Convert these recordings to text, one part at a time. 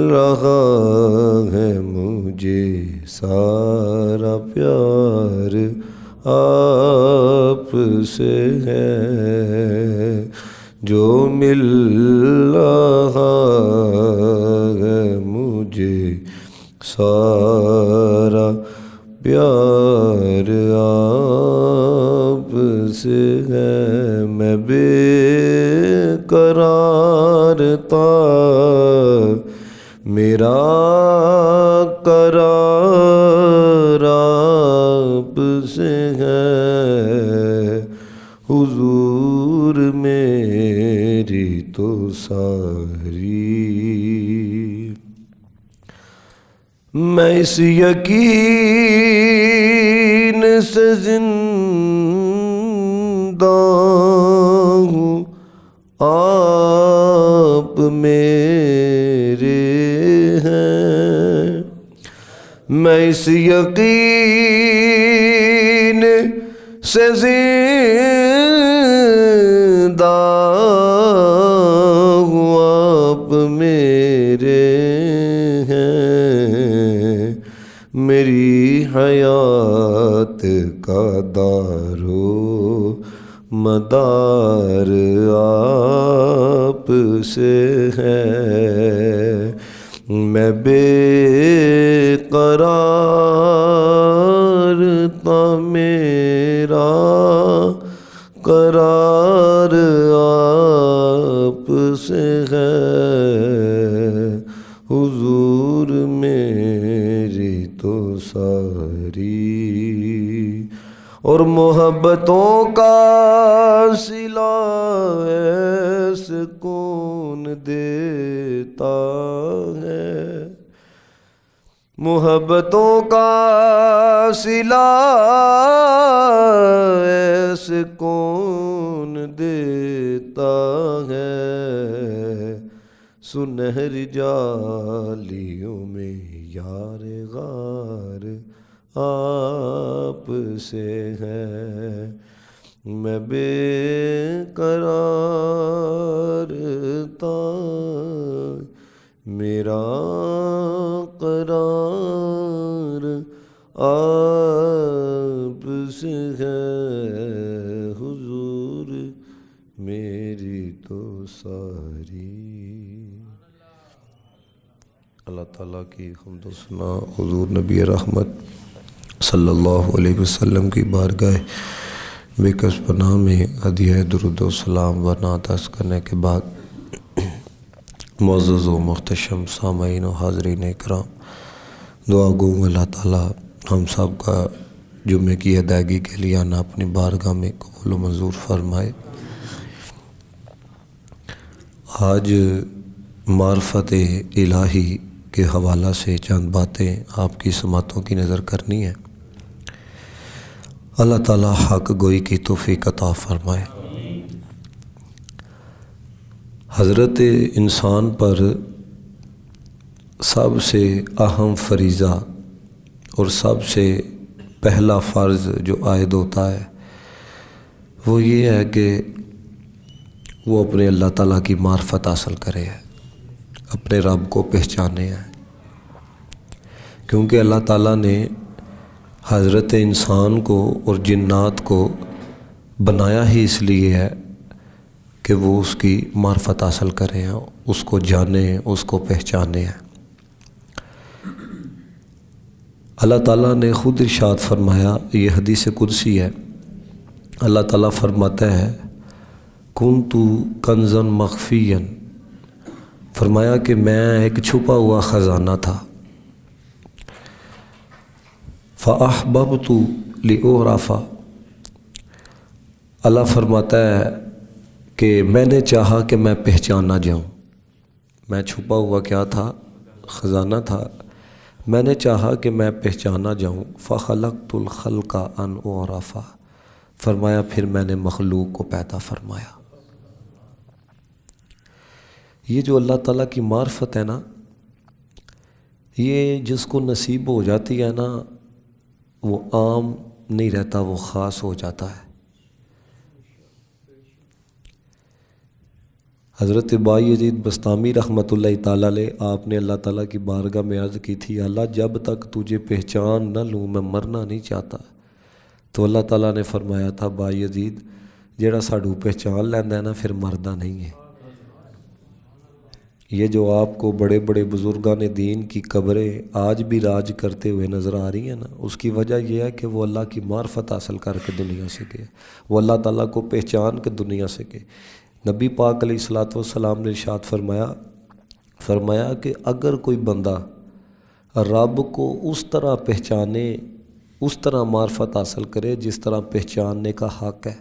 رہا ہے مجھے سارا پیار آپ سے ہے، جو مل رہا ہے مجھے سارا پیار آپ سے ہے۔ میں بے قرار تھا، میرا قرار آپ سے ہے، حضور میری تو ساری۔ میں اس یقین سے زندہ ہوں، آپ میرے ہیں۔ میں اس یقین سے زندہ ہوں، آپ میرے ہیں۔ میری حیات کا دار و مدار آپ سے ہے۔ میں بے قرار تھا، میرا قرار آپ سے ہے، حضور میری تو ساری۔ اور محبتوں کا صلہ ایسے کون دیتا ہے، محبتوں کا صلہ ایسے کون دیتا ہے، سنہری جالیوں میں یار غار آپ سے ہے۔ میں بے قرار تھا، میرا قرار آپ سے ہے، حضور میری تو ساری۔ اللہ تعالیٰ کی حمد و ثنا حضور نبی رحمت صلی اللہ علیہ وسلم کی بارگاہ بکس پناہ میں ہدیہ درود و سلام و نعت عرض کرنے کے بعد، معزز و محتشم سامعین و حاضرین اکرام، دعا گوں اللہ تعالیٰ ہم سب کا جمعے کی ادائیگی کے لیے آنا اپنی بارگاہ میں قبول و منظور فرمائے۔ آج معرفت الہی کے حوالہ سے چند باتیں آپ کی سماعتوں کی نظر کرنی ہے۔ اللہ تعالیٰ حق گوئی کی توفیق عطا فرمائے۔ حضرت انسان پر سب سے اہم فریضہ اور سب سے پہلا فرض جو عائد ہوتا ہے وہ یہ ہے کہ وہ اپنے اللہ تعالیٰ کی معرفت حاصل کرے ہے، اپنے رب کو پہچانے ہیں، کیونکہ اللہ تعالیٰ نے حضرت انسان کو اور جنات کو بنایا ہی اس لیے ہے کہ وہ اس کی معرفت حاصل کریں، اس کو جانیں، اس کو پہچانے ہیں۔ اللہ تعالیٰ نے خود ارشاد فرمایا، یہ حدیث قدسی ہے، اللہ تعالیٰ فرماتا ہے کنتُ کنزًا مخفیًا، فرمایا کہ میں ایک چھپا ہوا خزانہ تھا، فَأَحْبَبْتُ لِأُعْرَفَ، اللہ فرماتا ہے کہ میں نے چاہا کہ میں پہچانا جاؤں۔ میں چھپا ہوا کیا تھا؟ خزانہ تھا، میں نے چاہا کہ میں پہچانا جاؤں، فَخَلَقْتُ الْخَلْقَ أَنْ أُعْرَفَ، فرمایا پھر میں نے مخلوق کو پیدا فرمایا۔ یہ جو اللہ تعالیٰ کی معرفت ہے نا، یہ جس کو نصیب ہو جاتی ہے نا، وہ عام نہیں رہتا، وہ خاص ہو جاتا ہے۔ حضرت با یزید بستامی رحمۃ اللہ تعالیٰ علیہ، آپ نے اللہ تعالیٰ کی بارگاہ میں عرض کی تھی، اللہ جب تک تجھے پہچان نہ لوں میں مرنا نہیں چاہتا۔ تو اللہ تعالیٰ نے فرمایا تھا، با یزید جیڑا ساڈو پہچان لینا ہے نا پھر مردا نہیں ہے۔ یہ جو آپ کو بڑے بڑے بزرگان دین کی قبریں آج بھی راج کرتے ہوئے نظر آ رہی ہیں نا، اس کی وجہ یہ ہے کہ وہ اللہ کی معرفت حاصل کر کے دنیا سے گئے، وہ اللہ تعالیٰ کو پہچان کے دنیا سے گئے۔ نبی پاک علیہ الصلوۃ والسلام نے ارشاد فرمایا کہ اگر کوئی بندہ رب کو اس طرح پہچانے، اس طرح معرفت حاصل کرے جس طرح پہچاننے کا حق ہے۔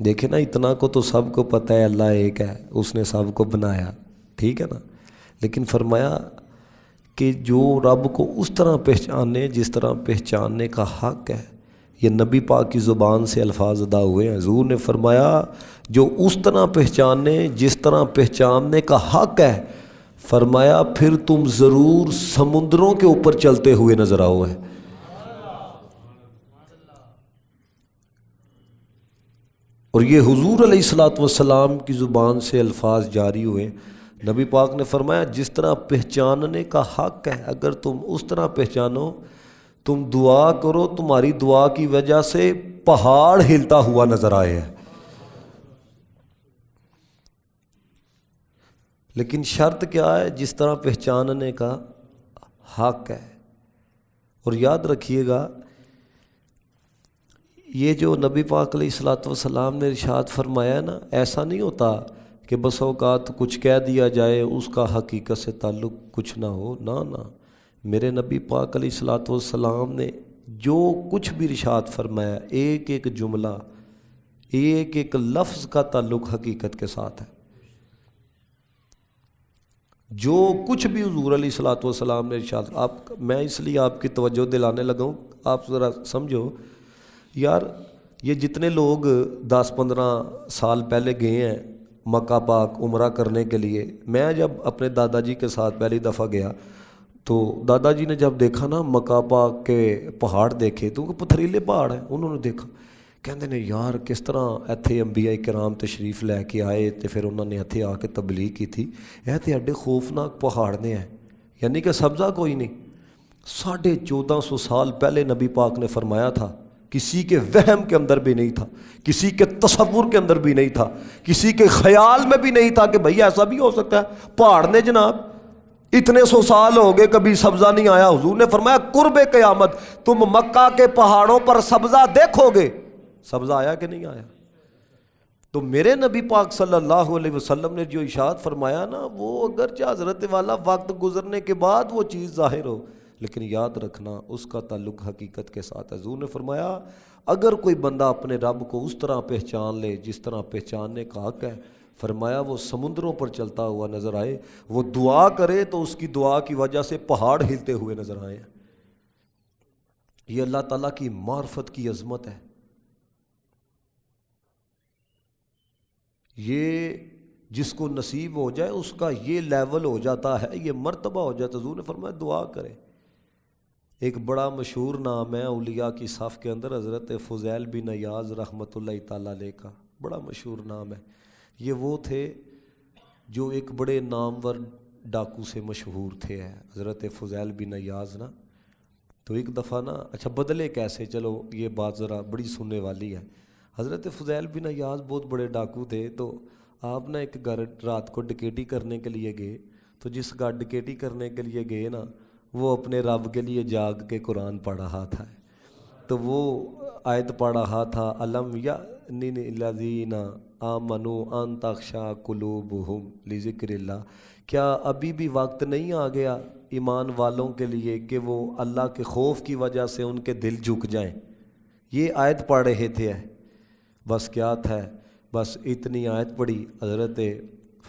دیکھیں نا، اتنا کو تو سب کو پتہ ہے اللہ ایک ہے، اس نے سب کو بنایا، ٹھیک ہے نا، لیکن فرمایا کہ جو رب کو اس طرح پہچانے جس طرح پہچاننے کا حق ہے، یہ نبی پاک کی زبان سے الفاظ ادا ہوئے ہیں۔ حضور نے فرمایا جو اس طرح پہچانے جس طرح پہچاننے کا حق ہے، فرمایا پھر تم ضرور سمندروں کے اوپر چلتے ہوئے نظر آؤ ہے۔ اور یہ حضور علیہ الصلوۃ والسلام کی زبان سے الفاظ جاری ہوئے۔ نبی پاک نے فرمایا جس طرح پہچاننے کا حق ہے، اگر تم اس طرح پہچانو، تم دعا کرو، تمہاری دعا کی وجہ سے پہاڑ ہلتا ہوا نظر آئے ہے۔ لیکن شرط کیا ہے؟ جس طرح پہچاننے کا حق ہے۔ اور یاد رکھیے گا، یہ جو نبی پاک علیہ الصلوۃ والسلام نے ارشاد فرمایا نا، ایسا نہیں ہوتا کہ بس اوقات کچھ کہہ دیا جائے اس کا حقیقت سے تعلق کچھ نہ ہو، نہ میرے نبی پاک علیہ الصلوۃ والسلام نے جو کچھ بھی ارشاد فرمایا، ایک ایک جملہ، ایک ایک لفظ کا تعلق حقیقت کے ساتھ ہے۔ جو کچھ بھی حضور علیہ الصلوۃ والسلام نے ارشاد، میں اس لیے آپ کی توجہ دلانے لگا ہوں، آپ ذرا سمجھو یار، یہ جتنے لوگ 10-15 سال پہلے گئے ہیں مکہ پاک عمرہ کرنے کے لیے، میں جب اپنے دادا جی کے ساتھ پہلی دفعہ گیا تو دادا جی نے جب دیکھا نا مکہ پاک کے پہاڑ دیکھے، تو وہ پتھریلے پہاڑ ہیں، انہوں نے دیکھا، کہندے نے یار کس طرح ایتھے انبیاء کرام تشریف لے کے آئے تے پھر انہوں نے ایتھے آ کے تبلیغ کی تھی، اے تے ایڈے خوفناک پہاڑ نے ہیں، یعنی کہ سبزہ کوئی نہیں۔ 1450 سال پہلے نبی پاک نے فرمایا تھا، کسی کے وہم کے اندر بھی نہیں تھا، کسی کے تصور کے اندر بھی نہیں تھا، کسی کے خیال میں بھی نہیں تھا کہ بھئی ایسا بھی ہو سکتا ہے۔ پہاڑ نے جناب اتنے 100 سال ہو گئے کبھی سبزہ نہیں آیا۔ حضور نے فرمایا قرب قیامت تم مکہ کے پہاڑوں پر سبزہ دیکھو گے۔ سبزہ آیا کہ نہیں آیا؟ تو میرے نبی پاک صلی اللہ علیہ وسلم نے جو ارشاد فرمایا نا، وہ اگرچہ حضرت والا وقت گزرنے کے بعد وہ چیز ظاہر ہو، لیکن یاد رکھنا اس کا تعلق حقیقت کے ساتھ ہے۔ حضور نے فرمایا اگر کوئی بندہ اپنے رب کو اس طرح پہچان لے جس طرح پہچاننے کا حق ہے، فرمایا وہ سمندروں پر چلتا ہوا نظر آئے، وہ دعا کرے تو اس کی دعا کی وجہ سے پہاڑ ہلتے ہوئے نظر آئے۔ یہ اللہ تعالیٰ کی معرفت کی عظمت ہے، یہ جس کو نصیب ہو جائے اس کا یہ لیول ہو جاتا ہے، یہ مرتبہ ہو جاتا ہے۔ حضور نے فرمایا دعا کرے۔ ایک بڑا مشہور نام ہے اولیاء کی صف کے اندر، حضرت فضیل بن عیاض رحمۃ اللہ تعالیٰ علیہ کا بڑا مشہور نام ہے۔ یہ وہ تھے جو ایک بڑے نامور ڈاکو سے مشہور تھے، حضرت فضیل بن عیاض نا۔ تو ایک دفعہ نا، اچھا بدلے کیسے، چلو یہ بات ذرا بڑی سننے والی ہے۔ حضرت فضیل بن عیاض بہت بڑے ڈاکو تھے، تو آپ نا ایک گھر رات کو ڈکیٹی کرنے کے لیے گئے، تو جس گھر ڈکیٹی کرنے کے لیے گئے نا، وہ اپنے رب کے لیے جاگ کے قرآن پڑھ رہا تھا، تو وہ آیت پڑھ رہا تھا، الم یأنِ للذین آمنوا ان تخشع قلوبہم لذکر اللہ، کیا ابھی بھی وقت نہیں آ گیا ایمان والوں کے لیے کہ وہ اللہ کے خوف کی وجہ سے ان کے دل جھک جائیں۔ یہ آیت پڑھ رہے تھے، بس کیا تھا، بس اتنی آیت پڑھی، حضرت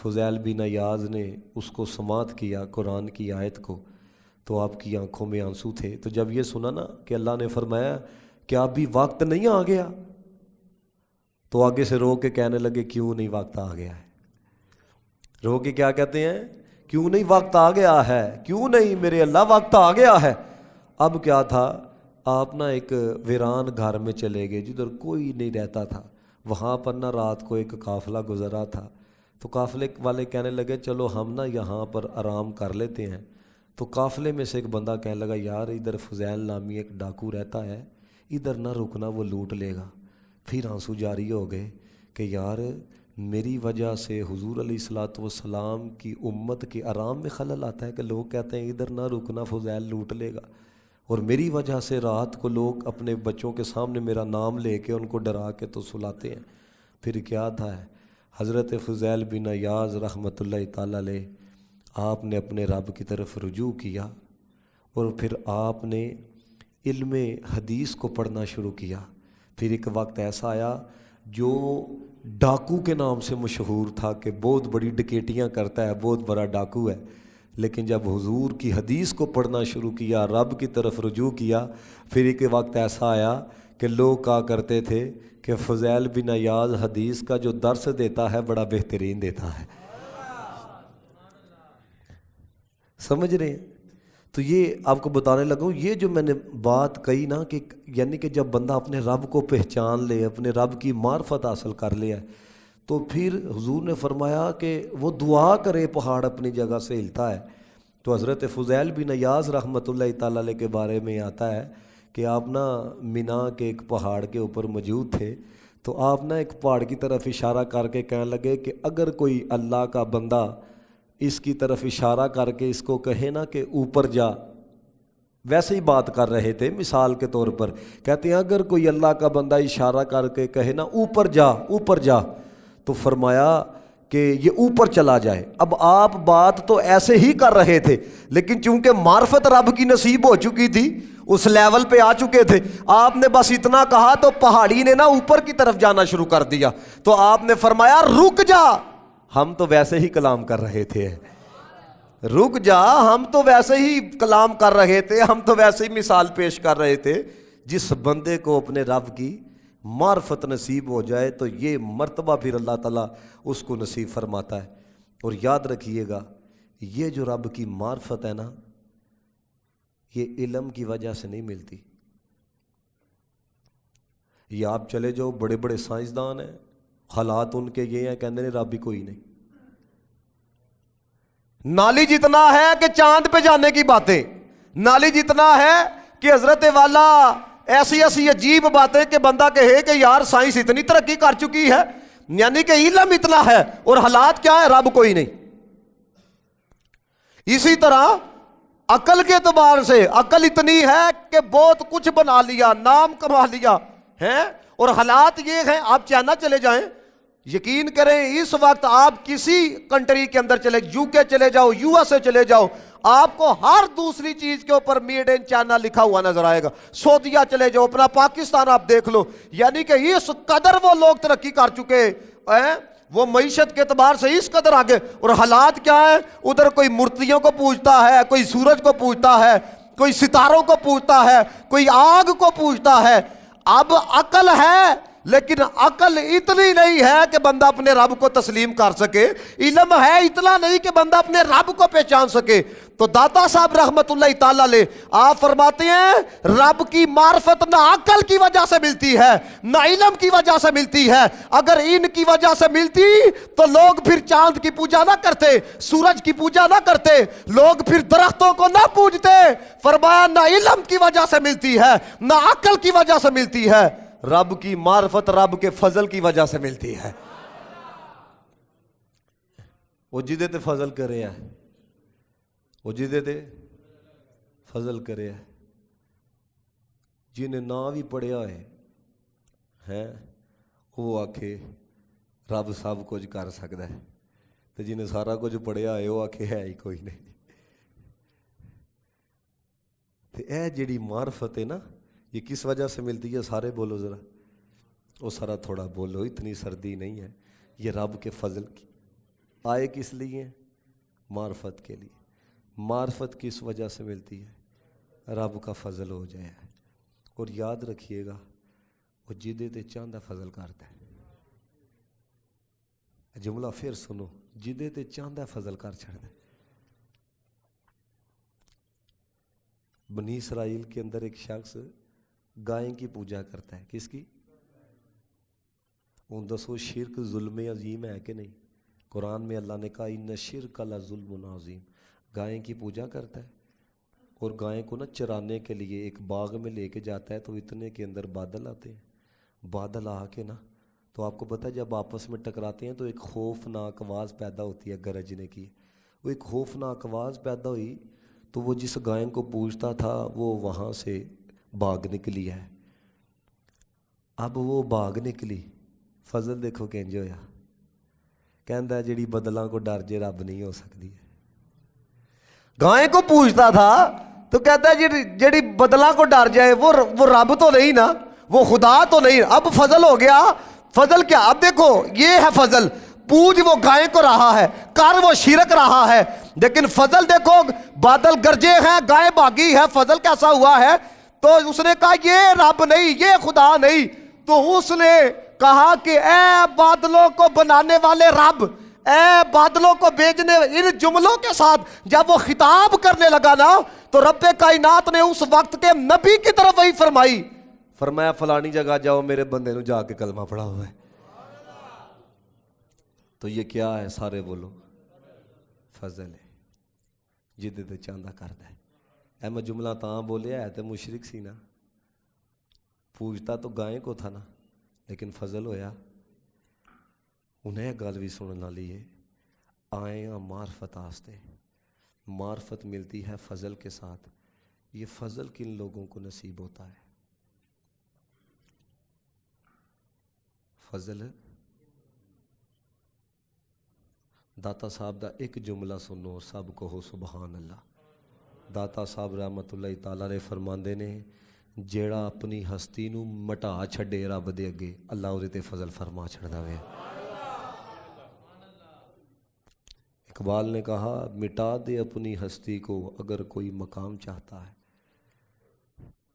فضیل بن عیاض نے اس کو سماعت کیا قرآن کی آیت کو، تو آپ کی آنکھوں میں آنسو تھے۔ تو جب یہ سنا نا کہ اللہ نے فرمایا کہ ابھی وقت نہیں آ گیا، تو آگے سے رو کے کہنے لگے کیوں نہیں وقت آ گیا ہے۔ رو کے کیا کہتے ہیں؟ کیوں نہیں وقت آ گیا ہے، کیوں نہیں میرے اللہ وقت آ گیا ہے۔ اب کیا تھا، آپ نا ایک ویران گھر میں چلے گئے جدھر کوئی نہیں رہتا تھا، وہاں پر نا رات کو ایک قافلہ گزرا تھا، تو قافلے والے کہنے لگے چلو ہم نا یہاں پر آرام کر لیتے ہیں۔ تو قافلے میں سے ایک بندہ کہنے لگا یار ادھر فضیل نامی ایک ڈاکو رہتا ہے، ادھر نہ رکنا وہ لوٹ لے گا۔ پھر آنسو جاری ہو گئے کہ یار میری وجہ سے حضور علیہ الصلوۃ والسلام کی امت کے آرام میں خلل آتا ہے کہ لوگ کہتے ہیں ادھر نہ رکنا فضیل لوٹ لے گا، اور میری وجہ سے رات کو لوگ اپنے بچوں کے سامنے میرا نام لے کے ان کو ڈرا کے تو سلاتے ہیں۔ پھر کیا تھا حضرت فضیل بن عیاض رحمۃ اللہ تعالیٰ علیہ، آپ نے اپنے رب کی طرف رجوع کیا اور پھر آپ نے علم حدیث کو پڑھنا شروع کیا۔ پھر ایک وقت ایسا آیا جو ڈاکو کے نام سے مشہور تھا کہ بہت بڑی ڈکیٹیاں کرتا ہے، بہت بڑا ڈاکو ہے، لیکن جب حضور کی حدیث کو پڑھنا شروع کیا، رب کی طرف رجوع کیا، پھر ایک وقت ایسا آیا کہ لوگ کہا کرتے تھے کہ فضیل بن عیاض حدیث کا جو درس دیتا ہے بڑا بہترین دیتا ہے۔ سمجھ رہے ہیں؟ تو یہ آپ کو بتانے لگا ہوں، یہ جو میں نے بات کہی نا کہ یعنی کہ جب بندہ اپنے رب کو پہچان لے، اپنے رب کی معرفت حاصل کر لیا، تو پھر حضور نے فرمایا کہ وہ دعا کرے پہاڑ اپنی جگہ سے ہلتا ہے۔ تو حضرت فضیل بن عیاض رحمۃ اللہ تعالیٰ علیہ کے بارے میں آتا ہے کہ آپ نا مینا کے ایک پہاڑ کے اوپر موجود تھے، تو آپ نا ایک پہاڑ کی طرف اشارہ کر کے کہنے لگے کہ اگر کوئی اللہ کا بندہ اس کی طرف اشارہ کر کے اس کو کہے نا کہ اوپر جا، ویسے ہی بات کر رہے تھے مثال کے طور پر، کہتے ہیں اگر کوئی اللہ کا بندہ اشارہ کر کے کہے نا اوپر جا اوپر جا، تو فرمایا کہ یہ اوپر چلا جائے۔ اب آپ بات تو ایسے ہی کر رہے تھے، لیکن چونکہ معرفت رب کی نصیب ہو چکی تھی، اس لیول پہ آ چکے تھے، آپ نے بس اتنا کہا تو پہاڑی نے نا اوپر کی طرف جانا شروع کر دیا۔ تو آپ نے فرمایا رک جا، ہم تو ویسے ہی کلام کر رہے تھے، رک جا، ہم تو ویسے ہی کلام کر رہے تھے، ہم تو ویسے ہی مثال پیش کر رہے تھے۔ جس بندے کو اپنے رب کی معرفت نصیب ہو جائے تو یہ مرتبہ پھر اللہ تعالیٰ اس کو نصیب فرماتا ہے۔ اور یاد رکھیے گا یہ جو رب کی معرفت ہے نا، یہ علم کی وجہ سے نہیں ملتی۔ یہ آپ چلے جاؤ بڑے بڑے سائنسدان ہیں، حالات ان کے یہ ہیں، کہتے ہیں رب ہی کوئی نہیں، نالج اتنا ہے کہ چاند پہ جانے کی باتیں، نالج اتنا ہے کہ حضرت والا ایسی ایسی عجیب باتیں کہ بندہ کہے کہ یار سائنس اتنی ترقی کر چکی ہے، یعنی کہ علم اتنا ہے اور حالات کیا ہے، رب کوئی نہیں۔ اسی طرح عقل کے اعتبار سے عقل اتنی ہے کہ بہت کچھ بنا لیا، نام کما لیا ہے، اور حالات یہ ہیں، آپ چائنا چلے جائیں، یقین کریں اس وقت آپ کسی کنٹری کے اندر چلے، یو کے چلے جاؤ، یو ایس اے چلے جاؤ، آپ کو ہر دوسری چیز کے اوپر میڈ ان چائنا لکھا ہوا نظر آئے گا۔ سعودیہ چلے جاؤ، اپنا پاکستان آپ دیکھ لو، یعنی کہ اس قدر وہ لوگ ترقی کر چکے ہیں، وہ معیشت کے اعتبار سے اس قدر آگے، اور حالات کیا ہیں، ادھر کوئی مورتیوں کو پوجتا ہے، کوئی سورج کو پوجتا ہے، کوئی ستاروں کو پوجتا ہے، کوئی آگ کو پوجتا ہے۔ اب عقل ہے لیکن عقل اتنی نہیں ہے کہ بندہ اپنے رب کو تسلیم کر سکے، علم ہے اتنا نہیں کہ بندہ اپنے رب کو پہچان سکے۔ تو داتا صاحب رحمت اللہ تعالیٰ علیہ آپ فرماتے ہیں رب کی معرفت نہ عقل کی وجہ سے ملتی ہے نہ علم کی وجہ سے ملتی ہے۔ اگر ان کی وجہ سے ملتی تو لوگ پھر چاند کی پوجا نہ کرتے، سورج کی پوجا نہ کرتے، لوگ پھر درختوں کو نہ پوجتے۔ فرمایا نہ علم کی وجہ سے ملتی ہے نہ عقل کی وجہ سے ملتی ہے، رب کی معرفت رب کے فضل کی وجہ سے ملتی ہے۔ وہ جدے تے فضل کرے ہیں، وہ جدے تے فضل کرے ہیں، جنہیں نہ بھی پڑھیا ہے وہ آکھے رب سب کچھ کر سکتا ہے، تو جنہیں سارا کچھ پڑھیا ہے وہ آکھے ہے ہی کوئی نہیں۔ تو اے جڑی معرفت ہے نا، یہ کس وجہ سے ملتی ہے؟ سارے بولو ذرا، وہ سارا تھوڑا بولو، اتنی سردی نہیں ہے۔ یہ رب کے فضل کی آئے کس لیے؟ معرفت کے لیے۔ معرفت کس وجہ سے ملتی ہے؟ رب کا فضل ہو جائے۔ اور یاد رکھیے گا وہ جدے تے چاہندہ فضل کرتا ہے۔ جملہ پھر سنو، جدے تے چاہندہ فضل کر چھڑتا ہے۔ بنی اسرائیل کے اندر ایک شخص گائے کی پوجا کرتا ہے، کس کی؟ ہوں دسو شرک ظلم عظیم ہے کہ نہیں؟ قرآن میں اللہ نے کہا ان شرک لظلم عظیم. گائے کی پوجا کرتا ہے اور گائے کو نا چرانے کے لیے ایک باغ میں لے کے جاتا ہے تو اتنے کے اندر بادل آتے ہیں. بادل آ کے نا تو آپ کو پتہ ہے جب آپس میں ٹکراتے ہیں تو ایک خوفناک آواز پیدا ہوتی ہے گرجنے کی. وہ ایک خوفناک آواز پیدا ہوئی تو وہ جس گائے کو پوجتا تھا وہ وہاں سے بھاگ نکلی ہے. اب وہ بھاگ نکلی، فضل دیکھو کنج ہویا. کہندا جڑی بدلاں کو ڈر جے رب نہیں ہو سکتی. گائے کو پوجتا تھا تو کہتا ہے جڑی بدلاں کو ڈر جائے وہ رب تو نہیں نا، وہ خدا تو نہیں. اب فضل ہو گیا. فضل کیا؟ اب دیکھو یہ ہے فضل. پوج وہ گائے کو رہا ہے، کر وہ شرک رہا ہے، لیکن فضل دیکھو بادل گرجے ہیں، گائے بھاگی ہے. فضل کیسا ہوا ہے؟ تو اس نے کہا یہ رب نہیں، یہ خدا نہیں. تو اس نے کہا کہ اے بادلوں کو بنانے والے رب، اے بادلوں کو بھیجنے. ان جملوں کے ساتھ جب وہ خطاب کرنے لگا نا تو رب کائنات نے اس وقت کے نبی کی طرف وہی فرمائی، فرمایا فلانی جگہ جاؤ میرے بندے نو جا کے کلمہ پڑھا ہوا ہے. تو یہ کیا ہے؟ سارے بولو فضل ہے جدے چاندہ کردا ہے. اے میں جملہ تاں بولیا ہے تے مشرک سی نا، پوجتا تو گائے کو تھا نا، لیکن فضل ہویا. انہیں گل بھی سنن والی ہے. آئے ہیں معرفت آستے، معرفت ملتی ہے فضل کے ساتھ. یہ فضل کن لوگوں کو نصیب ہوتا ہے؟ فضل داتا صاحب دا ایک جملہ سنو سب کہو سبحان اللہ. داتا صاحب رحمت اللہ تعالیٰ نے فرماندے نے جیڑا اپنی ہستی نو مٹا چھڑے رب دے اگے اللہ اودے تے فضل فرما چھڑدا وے. اقبال نے کہا مٹا دے اپنی ہستی کو اگر کوئی مقام چاہتا ہے.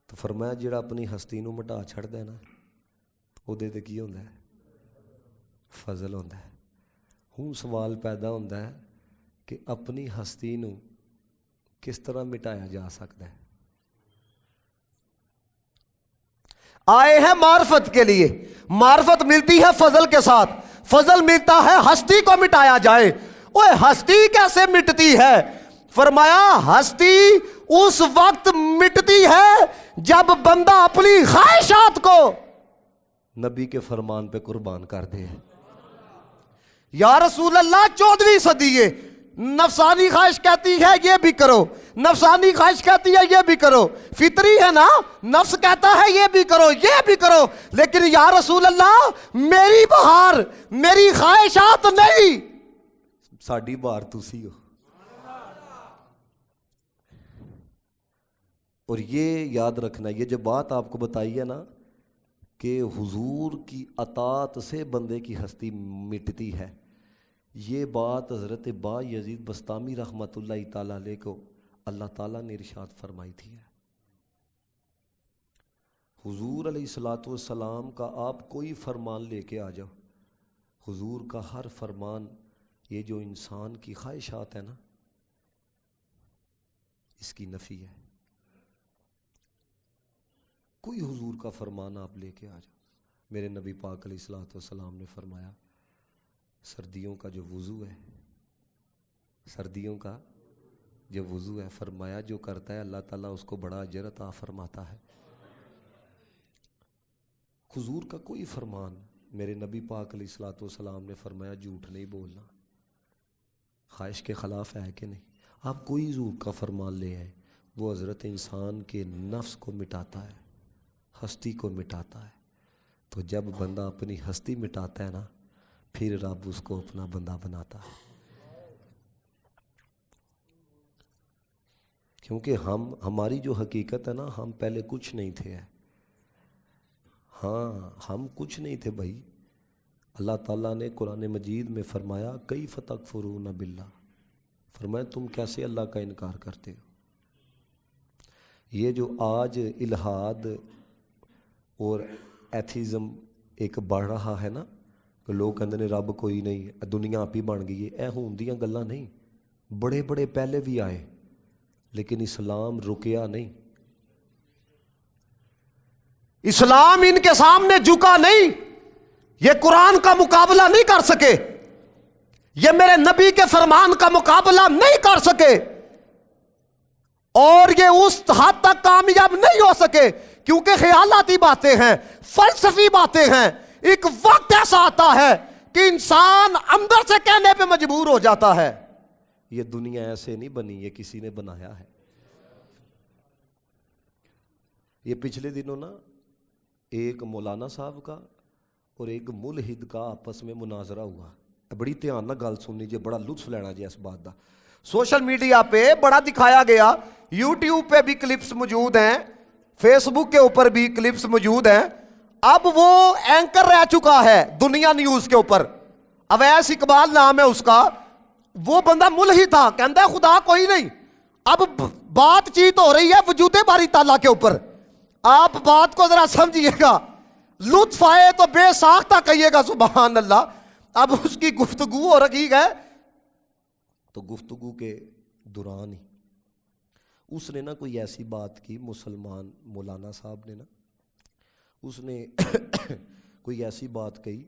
تو فرمایا جیڑا اپنی ہستی نو مٹا چھڑدا ہے نا اودے تے کی ہوندا ہے؟ فضل ہوندا ہے. ہوں سوال پیدا ہوندا ہے کہ اپنی ہستی نو کس طرح مٹایا جا سکتا ہے؟ آئے ہیں معرفت کے لیے، معرفت ملتی ہے فضل کے ساتھ. فضل ملتا ہے ہستی کو مٹایا جائے. اوے ہستی کیسے مٹتی ہے؟ فرمایا ہستی اس وقت مٹتی ہے جب بندہ اپنی خواہشات کو نبی کے فرمان پہ قربان کر دے. یا رسول اللہ 14ویں صدی ہے، نفسانی خواہش کہتی ہے یہ بھی کرو، نفسانی خواہش کہتی ہے یہ بھی کرو، فطری ہے نا، نفس کہتا ہے یہ بھی کرو یہ بھی کرو، لیکن یا رسول اللہ میری بہار میری خواہشات نہیں، ساڈی بہار تسی ہو. اور یہ یاد رکھنا، یہ جو بات آپ کو بتائی ہے نا کہ حضور کی اطاعت سے بندے کی ہستی مٹتی ہے، یہ بات حضرت با یزید بستامی رحمۃ اللہ تعالیٰ علیہ کو اللہ تعالیٰ نے ارشاد فرمائی تھی. حضور علیہ الصلوۃ والسلام کا آپ کوئی فرمان لے کے آ جاؤ، حضور کا ہر فرمان یہ جو انسان کی خواہشات ہے نا اس کی نفی ہے. کوئی حضور کا فرمان آپ لے کے آ جاؤ. میرے نبی پاک علیہ الصلوۃ والسلام نے فرمایا سردیوں کا جو وضو ہے، سردیوں کا جو وضو ہے، فرمایا جو کرتا ہے اللہ تعالیٰ اس کو بڑا اجر عطا فرماتا ہے. حضور کا کوئی فرمان، میرے نبی پاک علیہ الصلوۃ والسلام نے فرمایا جھوٹ نہیں بولنا، خواہش کے خلاف ہے کہ نہیں. آپ کوئی حضور کا فرمان لے آئے، وہ حضرت انسان کے نفس کو مٹاتا ہے، ہستی کو مٹاتا ہے. تو جب بندہ اپنی ہستی مٹاتا ہے نا پھر رب اس کو اپنا بندہ بناتا ہے. کیونکہ ہماری جو حقیقت ہے نا، ہم پہلے کچھ نہیں تھے. ہاں ہم کچھ نہیں تھے بھائی. اللہ تعالیٰ نے قرآن مجید میں فرمایا کیف تکفرون باللہ، فرمایا تم کیسے اللہ کا انکار کرتے ہو. یہ جو آج الہاد اور ایتھیزم ایک بڑھ رہا ہے نا کہ لوگ کہتے ہیں رب کوئی نہیں، دنیا آپ ہی بن گئی ہے، اے ہوندیاں گلاں نہیں. بڑے بڑے پہلے بھی آئے لیکن اسلام رکیا نہیں، اسلام ان کے سامنے جھکا نہیں. یہ قرآن کا مقابلہ نہیں کر سکے، یہ میرے نبی کے فرمان کا مقابلہ نہیں کر سکے، اور یہ اس حد تک کامیاب نہیں ہو سکے، کیونکہ خیالاتی باتیں ہیں، فلسفی باتیں ہیں۔ ایک وقت ایسا آتا ہے کہ انسان اندر سے کہنے پہ مجبور ہو جاتا ہے یہ دنیا ایسے نہیں بنی، یہ کسی نے بنایا ہے۔ یہ پچھلے دنوں نا ایک مولانا صاحب کا اور ایک ملحد کا آپس میں مناظرہ ہوا، بڑی دھیان نہ گل سن لیجیے، بڑا لطف لینا جی اس بات کا۔ سوشل میڈیا پہ بڑا دکھایا گیا، یوٹیوب پہ بھی کلپس موجود ہیں، فیس بک کے اوپر بھی کلپس موجود ہیں۔ اب وہ اینکر رہ چکا ہے دنیا نیوز کے اوپر، اویس اقبال نام ہے اس کا۔ وہ بندہ ملحد تھا، کہتا ہے خدا کوئی نہیں۔ اب بات چیت ہو رہی ہے وجود باری تعالیٰ کے اوپر، آپ بات کو ذرا سمجھیے گا، لطف آئے تو بے ساختہ کہیے گا سبحان اللہ۔ اب اس کی گفتگو ہو رکھی ہے، تو گفتگو کے دوران ہی اس نے نا کوئی ایسی بات کی، مسلمان مولانا صاحب نے نا اس نے کوئی ایسی بات کہی،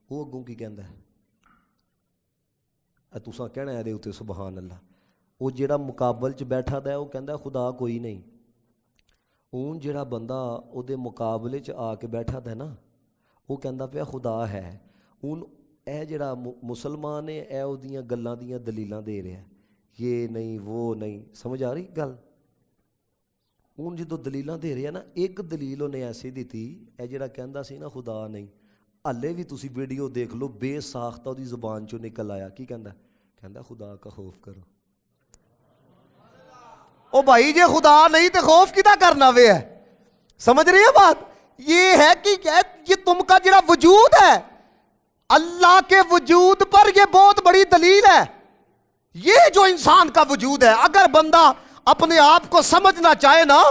وہ اگوں کی کہندا ہے تساں کہنا ہے دے اتے سبحان اللہ۔ وہ جڑا مقابل چ بیٹھا دا ہے وہ کہندا ہے خدا کوئی نہیں، اون جڑا بندہ او دے مقابلے چ آ کے بیٹھا دا ہے نا وہ کہندا پیا خدا ہے۔ اون اے جڑا مسلمان ہے اے او دیاں گلاں دیاں دلیلاں دے رہا ہے، یہ نہیں وہ نہیں، سمجھ آ رہی گل؟ اون جدو دلیلاں دے رہا ہے نا، ایک دلیل انہیں ایسی دیتی، اے جڑا کہندا سی نا خدا نہیں، ہلے بھی تسی ویڈیو دیکھ لو، بے ساختہ دی زبان چوں نکل آیا، کی کہندا؟ کہندا خدا کا خوف کرو۔ او بھائی جے خدا نہیں تے خوف کدا کرنا وے ہے؟ سمجھ رہی ہے بات؟ یہ ہے کہ یہ تم کا جڑا وجود ہے، اللہ کے وجود پر یہ بہت بڑی دلیل ہے۔ یہ جو انسان کا وجود ہے، اگر بندہ اپنے آپ کو سمجھنا چاہے نا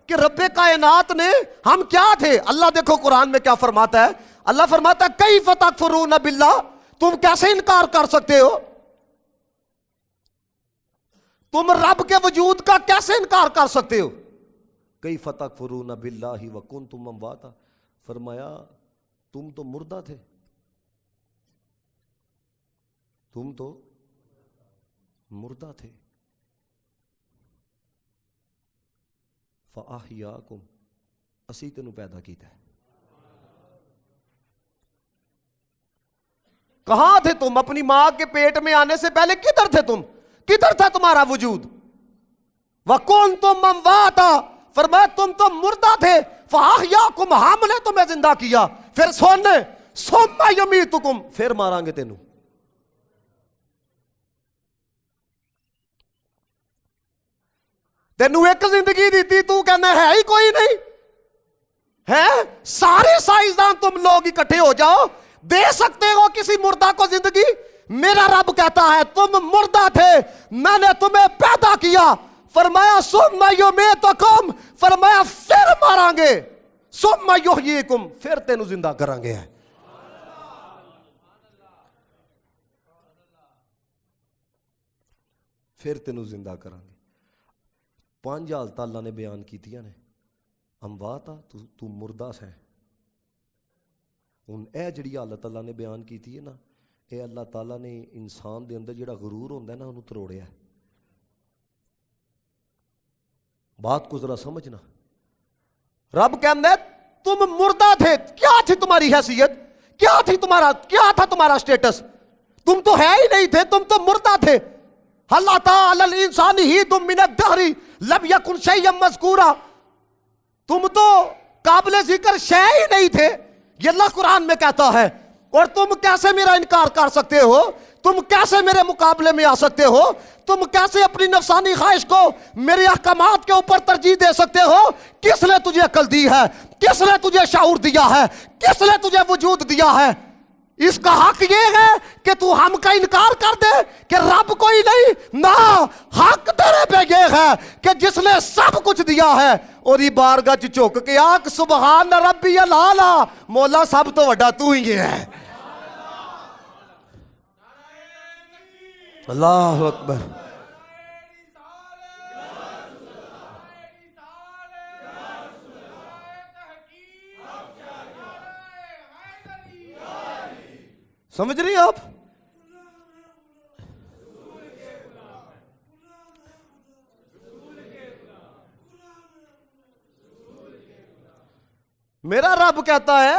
کہ رب کائنات نے ہم کیا تھے، اللہ دیکھو قرآن میں کیا فرماتا ہے، اللہ فرماتا ہے کیف تکفرون باللہ، تم کیسے انکار کر سکتے ہو، تم رب کے وجود کا کیسے انکار کر سکتے ہو؟ کیف تکفرون باللہ وکنتم امواتا، فرمایا تم تو مردہ تھے، تم تو مردہ تھے، فاحیاکم، اسی تینوں پیدا کیتا ہے۔ کہاں تھے تم اپنی ماں کے پیٹ میں آنے سے پہلے؟ کدھر تھے تم؟ کدھر تھا تمہارا وجود؟ وَكُنْتُمْ أَمْوَاتًا، فرمایا تم تو مردہ تھے، فَأَحْيَاكُمْ، ہم نے تمہیں زندہ کیا، پھر سونے ثُمَّ يُمِيتُكُمْ، پھر ماریں گے تینوں۔ تینوں ایک زندگی دیتی، تو کہنا ہے ہی کوئی نہیں ہے؟ سارے سائنسدان تم لوگ اکٹھے ہو جاؤ، دے سکتے ہو کسی مردہ کو زندگی؟ میرا رب کہتا ہے تم مردہ تھے، میں نے تمہیں پیدا کیا، فرمایا ثم یمیتکم، فرمایا پھر ماریں گے، ثم یحییکم، پھر تینوں زندہ کریں گے۔ پھر تینوں زندہ کریں گے۔ 5 حالت اللہ نے بیان کیتیاں نے، امواتا تو مردہ سے، ہن اے جڑی حالت اللہ نے بیان کیتی ہے نا، اے اللہ تعالیٰ نے انسان دے اندر جڑا غرور ہوندا ہے نا انہوں تروڑیا ہے۔ بات کو ذرا سمجھنا، رب کہتے ہیں تم مردہ تھے، کیا تھی تمہاری حیثیت، کیا تھا تمہارا سٹیٹس؟ تم تو ہے ہی نہیں تھے، تم تو مردہ تھے۔ هل أتى على الإنسان حين من الدهر لم يكن شيئا مذكورا، تم تو قابل ذکر شے ہی نہیں تھے، یہ اللہ قرآن میں کہتا ہے۔ اور تم کیسے میرا انکار کر سکتے ہو؟ تم کیسے میرے مقابلے میں آ سکتے ہو؟ تم کیسے اپنی نفسانی خواہش کو میرے احکامات کے اوپر ترجیح دے سکتے ہو؟ کس نے تجھے عقل دی ہے؟ کس نے تجھے شعور دیا ہے؟ کس نے تجھے وجود دیا ہے؟ اس کا حق یہ ہے کہ تو ہم کا انکار کر دے کہ رب کوئی نہیں؟ نہ، حق تیرے پہ یہ ہے کہ جس نے سب کچھ دیا ہے اور یہ بارگاہ چ جھک کے آکھ سبحان ربی الاعلیٰ، مولا سب تو وڈا تو ہی ہے۔ اللہ اکبر۔ سمجھ رہی آپ؟ میرا رب کہتا ہے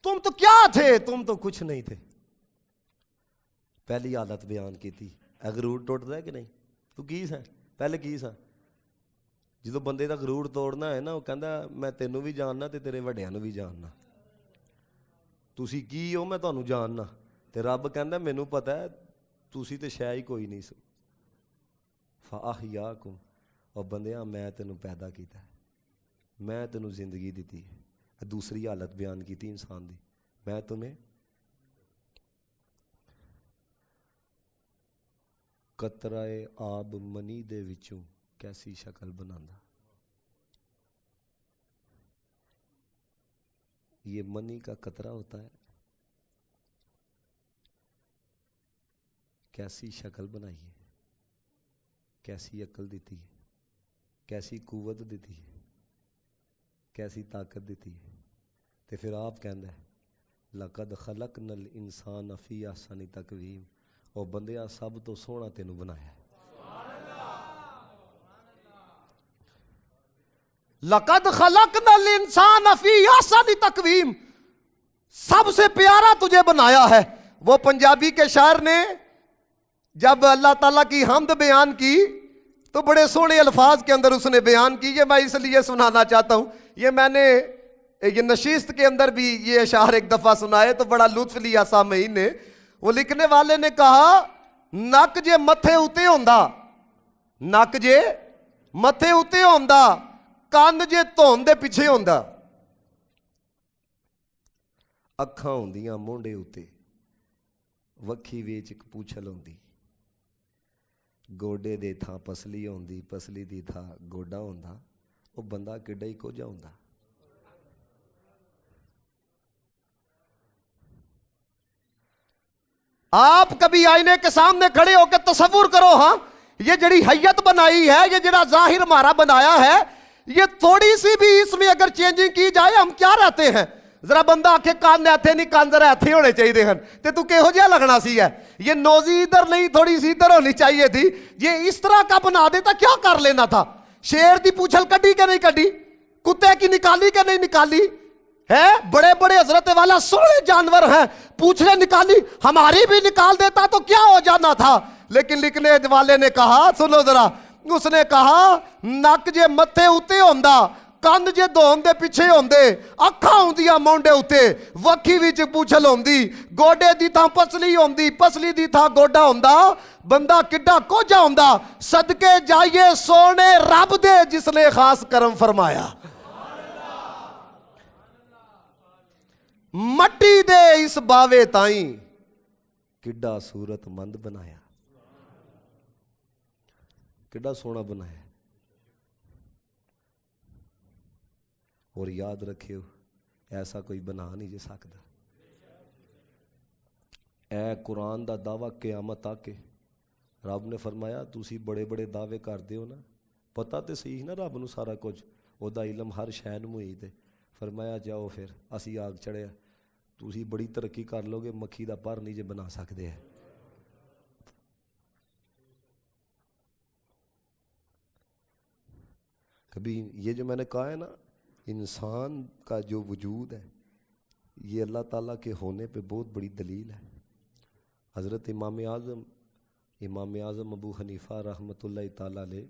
تم تو کیا تھے؟ تم تو کچھ نہیں تھے. پہلی حالت بیان کی تھی. غرور ٹوٹتا ہے کہ نہیں؟ تو کی سا پہلے کی سا؟ جدو بندے دا غرور توڑنا ہے نا، وہ کہندا میں تینوں بھی جاننا تے تیرے وڈیاں نوں بھی جاننا. تسی کی ہو میں تانوں جاننا. تے رب کہندا مینوں پتہ ہے تسی تے شے ہی کوئی نہیں سو. فاحیاکم، اور بندیاں میں تینوں پیدا کیتا ہے، میں تینوں زندگی دیتی ہے. دوسری حالت بیان کی تھی انسان دی. میں تمہیں قطرہ آب منی دے وچوں کیسی شکل بناندا. یہ منی کا قطرہ ہوتا ہے، کیسی شکل بنائی ہے، کیسی عقل دیتی ہے، کیسی قوت دیتی ہے، کیسی طاقت دیتی ہے. تے پھر آپ کہندا ہے لقد خلقنا الانسان فی احسن تقویم، اور بندیا سب تو سونا تینوں بنایا ہے. لقد خلقنا الانسان فی احسن تقویم، سب سے پیارا تجھے بنایا ہے. وہ پنجابی کے شاعر نے جب اللہ تعالیٰ کی حمد بیان کی تو بڑے سونے الفاظ کے اندر اس نے بیان کی. یہ میں اس لیے سنانا چاہتا ہوں. یہ میں نے یہ نشست کے اندر بھی یہ اشعار ایک دفعہ سنائے تو بڑا لطف لیا سامعین نے. وہ لکھنے والے نے کہا نک جے متھے اتے ہوندا، نک جے متھے اتے ہوندا، کان جے دھون دے پیچھے ہوندا، اکھاں ہوندیاں مونڈے اتے، وکھی ویچ ایک پوچھل ہوندی، گوڈے دے تھاں پسلی ہوندی، پسلی دی تھاں گوڈا ہوندا، وہ بندہ کڈا ہی کجا ہوندا. آپ کبھی آئینے کے سامنے کھڑے ہو کے تصور کرو، ہاں یہ جڑی حیت بنائی ہے، یہ جڑا ظاہر ہمارا بنایا ہے، یہ تھوڑی سی بھی اس میں اگر چینجنگ کی جائے ہم کیا رہتے ہیں؟ ذرا بندہ آکھے کان ایتھے نہیں، کان ذرا ایتھے ہونے چاہیے ہن تے تو کہو جہا لگنا سی ہے. یہ نوزی ادھر نہیں تھوڑی سی ادھر ہونی چاہیے تھی. یہ اس طرح کا بنا دیتا کیا کر لینا تھا؟ شیر دی پوچھل کڈی کہ نہیں کڈی؟ کتے کی نکالی کہ نہیں نکالی؟ ہے بڑے بڑے حضرت والا سونے جانور ہیں، پوچھلے نکالی، ہماری بھی نکال دیتا تو کیا ہو جانا تھا. لیکن لکھنے والے نے کہا سنو ذرا، اس نے کہا نک جے متھے اتے ہوندا، کان جے دھون دے پیچھے ہوندے، اکھاں ہوندیاں مونڈے اتے، وکھی وچ پوچھل ہوندی، گوڈے دی تھاں پسلی ہوندی، پسلی دی تھاں گوڈا ہوندا، بندہ کڈا کوجا ہوندا. صدقے جائیے سونے رب دے جس نے خاص کرم فرمایا. مٹی دے اس باوے تائیں کڈا صورت مند بنایا، کڈا سونا بنایا. اور یاد رکھیو ایسا کوئی بنا نہیں جے سکتا. اے قرآن دا دعویٰ قیامت تک کے رب نے فرمایا تسی بڑے بڑے دعوے کر دیو نا، پتہ تے صحیح نا رب نو سارا کچھ، او دا علم ہر شے نوں محیط ہے. فرمایا جاؤ پھر اسی آگ چڑھیا، تسی بڑی ترقی کر لو گے، مکھی دا پر نہیں جے بنا سکتے ہیں. کبھی یہ جو میں نے کہا ہے نا، انسان کا جو وجود ہے یہ اللہ تعالیٰ کے ہونے پہ بہت بڑی دلیل ہے. حضرت امام اعظم ابو حنیفہ رحمۃ اللہ تعالیٰ علیہ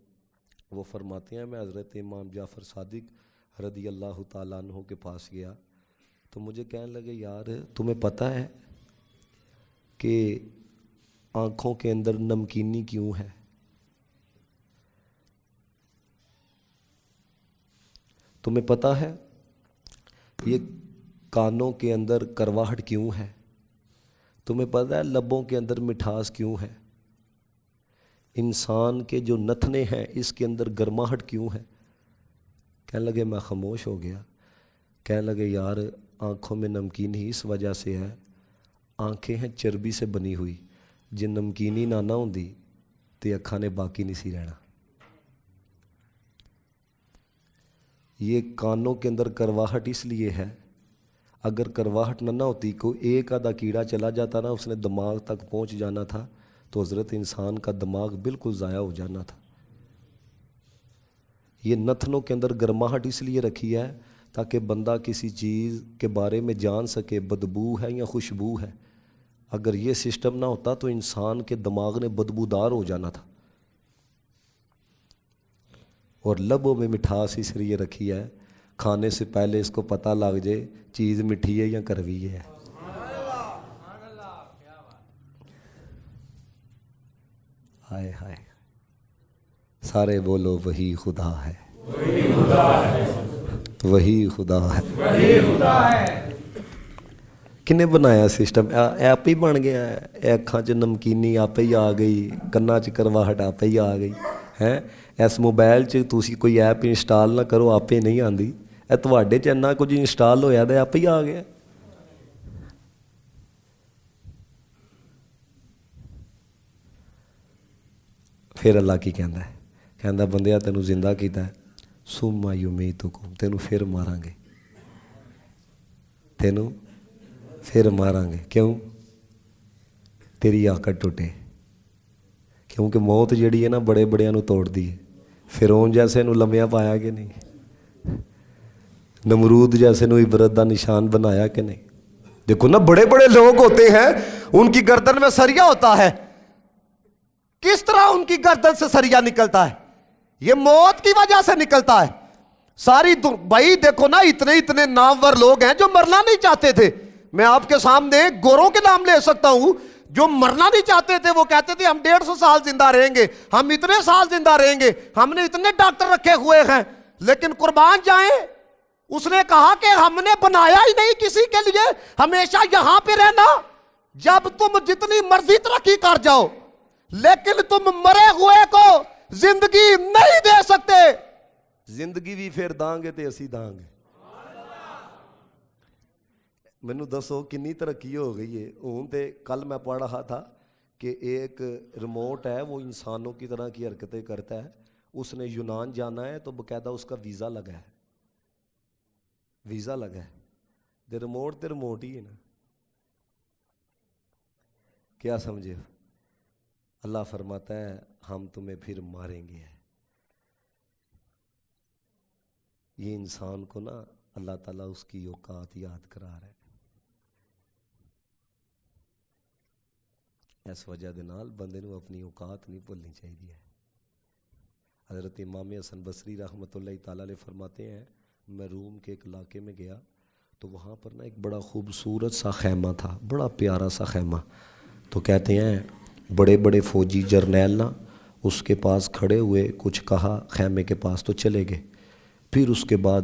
وہ فرماتے ہیں میں حضرت امام جعفر صادق رضی اللہ تعالیٰ عنہ کے پاس گیا تو مجھے کہنے لگے یار تمہیں پتہ ہے کہ آنکھوں کے اندر نمکینی کیوں ہے؟ تمہیں پتہ ہے یہ کانوں کے اندر کرواہٹ کیوں ہے؟ تمہیں پتہ ہے لبوں کے اندر مٹھاس کیوں ہے؟ انسان کے جو نتنے ہیں اس کے اندر گرماہٹ کیوں ہے؟ کہنے لگے میں خاموش ہو گیا. کہنے لگے یار آنکھوں میں نمکینی اس وجہ سے ہے، آنکھیں ہیں چربی سے بنی ہوئی، جن نمکینی نہ ہوندی تے اکھاں نے باقی نہیں سی رہنا. یہ کانوں کے اندر کرواہٹ اس لیے ہے، اگر کرواہٹ نہ ہوتی، کوئی ایک آدھا کیڑا چلا جاتا نا، اس نے دماغ تک پہنچ جانا تھا تو حضرت انسان کا دماغ بالکل ضائع ہو جانا تھا۔ یہ نتنوں کے اندر گرماہٹ اس لیے رکھی ہے تاکہ بندہ کسی چیز کے بارے میں جان سکے بدبو ہے یا خوشبو ہے۔ اگر یہ سسٹم نہ ہوتا تو انسان کے دماغ نے بدبودار ہو جانا تھا۔ اور لبوں میں مٹھاس اس لیے رکھی ہے کھانے سے پہلے اس کو پتہ لگ جائے چیز میٹھی ہے یا کڑوی ہے۔ ہائے ہائے، سارے بولو وہی خدا ہے، وہی خدا ہے۔ کنے بنایا سسٹم؟ آپ ہی بن گیا ہے۔ اکھاں چ نمکینی آپ ہی آ گئی، کنا چ کرواہٹ آپ ہی آ گئی ہے۔ اس موبائل چ تسی کوئی ایپ انسٹال نہ کرو آپ ہی نہیں آندی، اے تواڈے چ اننا کچھ انسٹال ہویا تے آپ ہی آ گیا۔ پھر اللہ کی کہندا ہے، کہندا بندیا تینوں زندہ کیتا ہے، ثم یمیتکم، تینوں پھر ماراں گے، تینوں پھر ماراں گے۔ کیوں؟ تیری آکڑ ٹوٹے، کیونکہ موت جڑی ہے نا بڑے بڑیاں نو توڑ دی ہے۔ فرعون جیسے نو لمیا پایا کہ نہیں؟ نمرود جیسے نو عبرت دا نشان بنایا کہ نہیں؟ دیکھو نا بڑے بڑے لوگ ہوتے ہیں ان کی گردن میں سریا ہوتا ہے، کس طرح ان کی گردن سے سریا نکلتا ہے؟ یہ موت کی وجہ سے نکلتا ہے۔ ساری بھائی دیکھو نا اتنے نامور لوگ ہیں جو مرنا نہیں چاہتے تھے۔ میں آپ کے سامنے گوروں کے نام لے سکتا ہوں جو مرنا نہیں چاہتے تھے۔ وہ کہتے تھے ہم 150 سال زندہ رہیں گے، ہم اتنے سال زندہ رہیں گے، ہم نے اتنے ڈاکٹر رکھے ہوئے ہیں، لیکن قربان جائیں اس نے کہا کہ ہم نے بنایا ہی نہیں کسی کے لیے ہمیشہ یہاں پہ رہنا۔ جب تم جتنی مرضی ترقی کر جاؤ لیکن تم مرے ہوئے کو زندگی نہیں دے سکتے۔ زندگی بھی پھر داں گے تے اسی داں گے۔ مینو دسو کنی ترقی ہو گئی ہے ہوں تے۔ کل میں پڑھ رہا تھا کہ ایک ریموٹ ہے وہ انسانوں کی طرح کی حرکتیں کرتا ہے، اس نے یونان جانا ہے تو باقاعدہ اس کا ویزا لگا ہے، ویزا لگا ہے۔ دے ریموٹ تے ریموٹ ہی ہے نا، کیا سمجھے؟ اللہ فرماتا ہے ہم تمہیں پھر ماریں گے۔ یہ انسان کو نا اللہ تعالیٰ اس کی اوقات یاد کرا رہا ہے۔ اس وجہ دے نال بندے نو اپنی اوقات نہیں بھولنی چاہیے۔ حضرت امام حسن بصری رحمۃ اللہ تعالیٰ علیہ فرماتے ہیں میں روم کے ایک علاقے میں گیا تو وہاں پر نا ایک بڑا خوبصورت سا خیمہ تھا، بڑا پیارا سا خیمہ۔ تو کہتے ہیں بڑے بڑے فوجی جرنیل نا اس کے پاس کھڑے ہوئے، کچھ کہا خیمے کے پاس تو چلے گئے۔ پھر اس کے بعد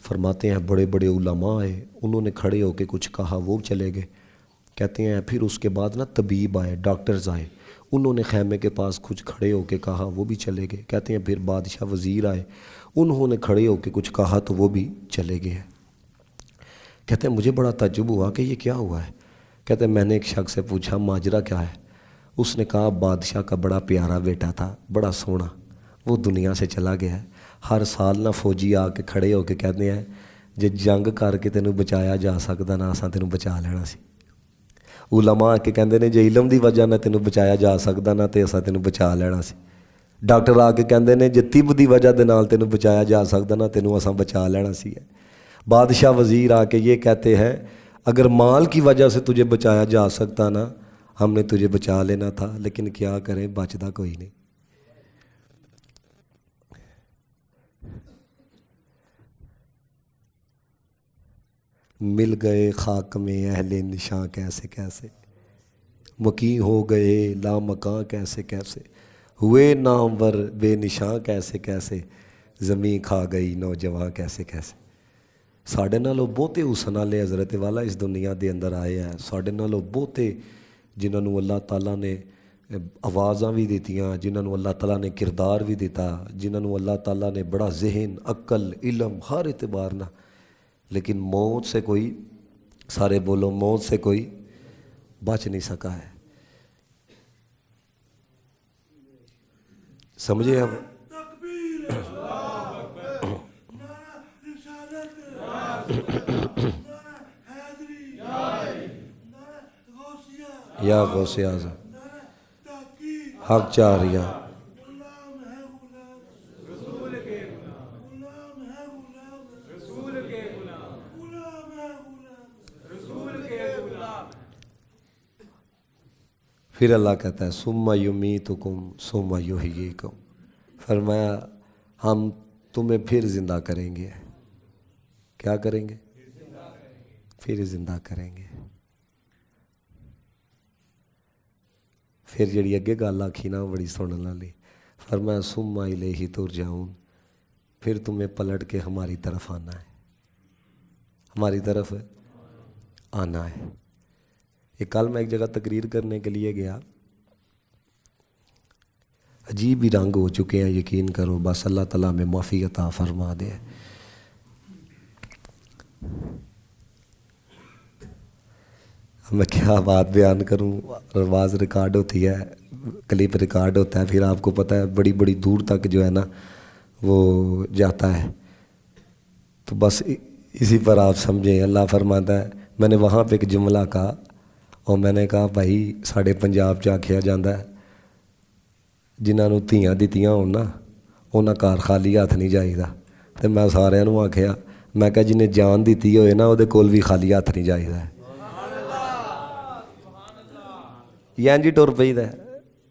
فرماتے ہیں بڑے بڑے علماء آئے، انہوں نے کھڑے ہو کے کچھ کہا، وہ چلے گئے۔ کہتے ہیں پھر اس کے بعد نا طبیب آئے، ڈاکٹرز آئے، انہوں نے خیمے کے پاس کچھ کھڑے ہو کے کہا، وہ بھی چلے گئے۔ کہتے ہیں پھر بادشاہ وزیر آئے، انہوں نے کھڑے ہو کے کچھ کہا تو وہ بھی چلے گئے۔ کہتے ہیں مجھے بڑا تعجب ہوا کہ یہ کیا ہوا ہے۔ کہتے ہیں میں نے ایک شخص سے پوچھا ماجرا کیا ہے؟ اس نے کہا بادشاہ کا بڑا پیارا بیٹا تھا، بڑا سونا، وہ دنیا سے چلا گیا ہے۔ ہر سال نہ فوجی آ کے کھڑے ہو کے کہتے ہیں جے جنگ کر کے تینوں بچایا جا سکتا نا اساں تینوں بچا لینا سی۔ علماء کے کہندے نے جے علم دی وجہ نہ تینوں بچایا جا سکتا نا تے اساں تینوں بچا لینا سی۔ ڈاکٹر آ کے کہندے نے جے طب دی وجہ دے نال تینوں بچایا جا سکتا نا تینوں اساں بچا لینا سی۔ بادشاہ وزیر آ کے یہ کہتے ہیں اگر مال کی وجہ سے تجھے بچایا جا سکتا نا ہم نے تجھے بچا لینا تھا، لیکن کیا کریں بچتا کوئی نہیں۔ مل گئے خاک میں اہل نشاں کیسے کیسے، مقیم ہو گئے لامکاں کیسے کیسے، ہوئے نامور بے نشاں کیسے کیسے، زمین کھا گئی نوجوان کیسے کیسے۔ ساڈے نالوں بہتے حسن والے حضرت والا اس دنیا دے اندر آئے ہیں، ساڈے نالوں بہتے جنہوں اللہ تعالیٰ نے آوازاں بھی دیتیاں، جنہوں اللہ تعالیٰ نے کردار بھی دیتا، جنہوں اللہ تعالیٰ نے بڑا ذہن عقل علم ہر اعتبار نہ، لیکن موت سے کوئی، سارے بولو موت سے کوئی بچ نہیں سکا ہے۔ سمجھے ہم؟ یا غوث اعظم حق چاریا پھر اللہ کہتا ہے ثم یمیتکم ثم یحییکم، فرمایا ہم تمہیں پھر زندہ کریں گے. کیا کریں گے؟ پھر زندہ کریں گے. پھر جڑی اگے گل آکھی نا بڑی سنن والی، فرمایا ثم الیہ ترجعون، پھر تمہیں پلٹ کے ہماری طرف آنا ہے، ہماری طرف آنا ہے. یہ کل میں ایک جگہ تقریر کرنے کے لیے گیا، عجیب ہی رنگ ہو چکے ہیں، یقین کرو، بس اللہ تعالیٰ میں معافی عطا فرما دے. میں کیا بات بیان کروں، آواز ریکارڈ ہوتی ہے، کلپ ریکارڈ ہوتا ہے، پھر آپ کو پتہ ہے بڑی بڑی دور تک جو ہے نا وہ جاتا ہے. تو بس اسی پر آپ سمجھیں. اللہ فرماتا ہے، میں نے وہاں پہ ایک جملہ کہا اور میں نے کہا بھائی ساڑھے پنجاب چ آکھیا جاندہ ہے جنہاں نوں دھیاں دتیاں ہون نا انہاں گھر خالی ہاتھ نہیں جائیدا. تے میں سارے نوں آکھیا، میں کہا جنہیں جان دیتی ہوئے نا وہ کول بھی خالی ہاتھ نہیں جائیدا ہے. ینج ٹر پئی دا.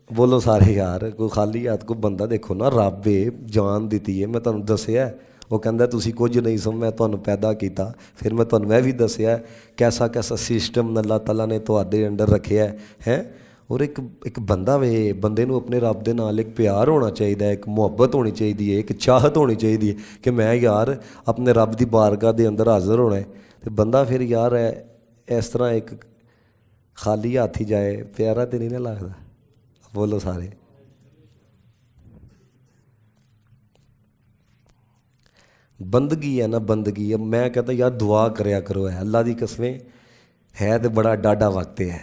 بولو سارے یار، کوئی خالی ہاتھ کوئی بندہ دیکھو نا، رب ہے جان دیتی ہے. میں تمہیں دسیا وہ کہندا تسی کچھ نہیں سو، میں تمہیں پیدا کیتا. پھر میں تمہیں میں بھی دسیا کیسا کیسا سسٹم اللہ تعالیٰ نے تہاڈے انڈر رکھیا ہے. اور ایک بندہ وے، بندے نو اپنے رب دے نال ایک پیار ہونا چاہیے، ایک محبت ہونی چاہیے، ایک چاہت ہونی چاہیے کہ میں یار اپنے رب دی بارگاہ دے اندر حاضر ہونا ہے. تے بندہ پھر یار اس طرح ایک خالی ہاتھ ہی جائے، پیارا تے نہیں نہ لگدا. بولو سارے. بندگی ہے نا، بندگی. اب میں کہتا یار دعا کریا کرو، ہے اللہ دی قسمیں ہے تو بڑا ڈاڈا وقت ہے،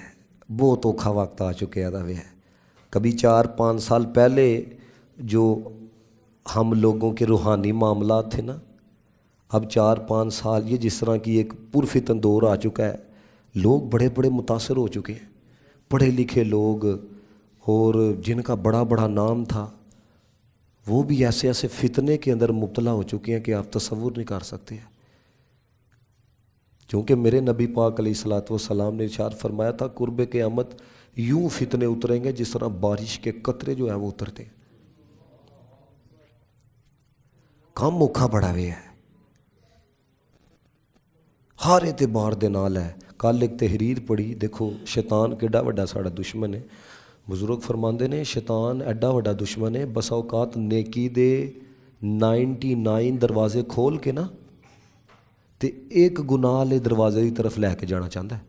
بہت اوکھا وقت آ چکے ہے. کبھی 4-5 سال پہلے جو ہم لوگوں کے روحانی معاملات تھے نا، اب 4-5 سال یہ جس طرح کی ایک پرفتن دور آ چکا ہے. لوگ بڑے بڑے متاثر ہو چکے ہیں، پڑھے لکھے لوگ، اور جن کا بڑا بڑا نام تھا وہ بھی ایسے ایسے فتنے کے اندر مبتلا ہو چکے ہیں کہ آپ تصور نہیں کر سکتے ہیں. کیونکہ میرے نبی پاک علیہ الصلوۃ والسلام نے ارشاد فرمایا تھا قرب قیامت یوں فتنے اتریں گے جس طرح بارش کے قطرے جو ہیں وہ اترتے ہیں. کام موکھا بڑا ہوئے ہے ہر اعتبار دے نال ہے. کل ایک تحریر پڑھی، دیکھو شیطان کیڈا وڈا ساڑا دشمن ہے. بزرگ فرماندے نے شیطان ایڈا وڈا دشمن ہے، بسا اوقات نیکی دے 99 دروازے کھول کے نا تے ایک گناہ والے دروازے کی طرف لے کے جانا چاہتا ہے.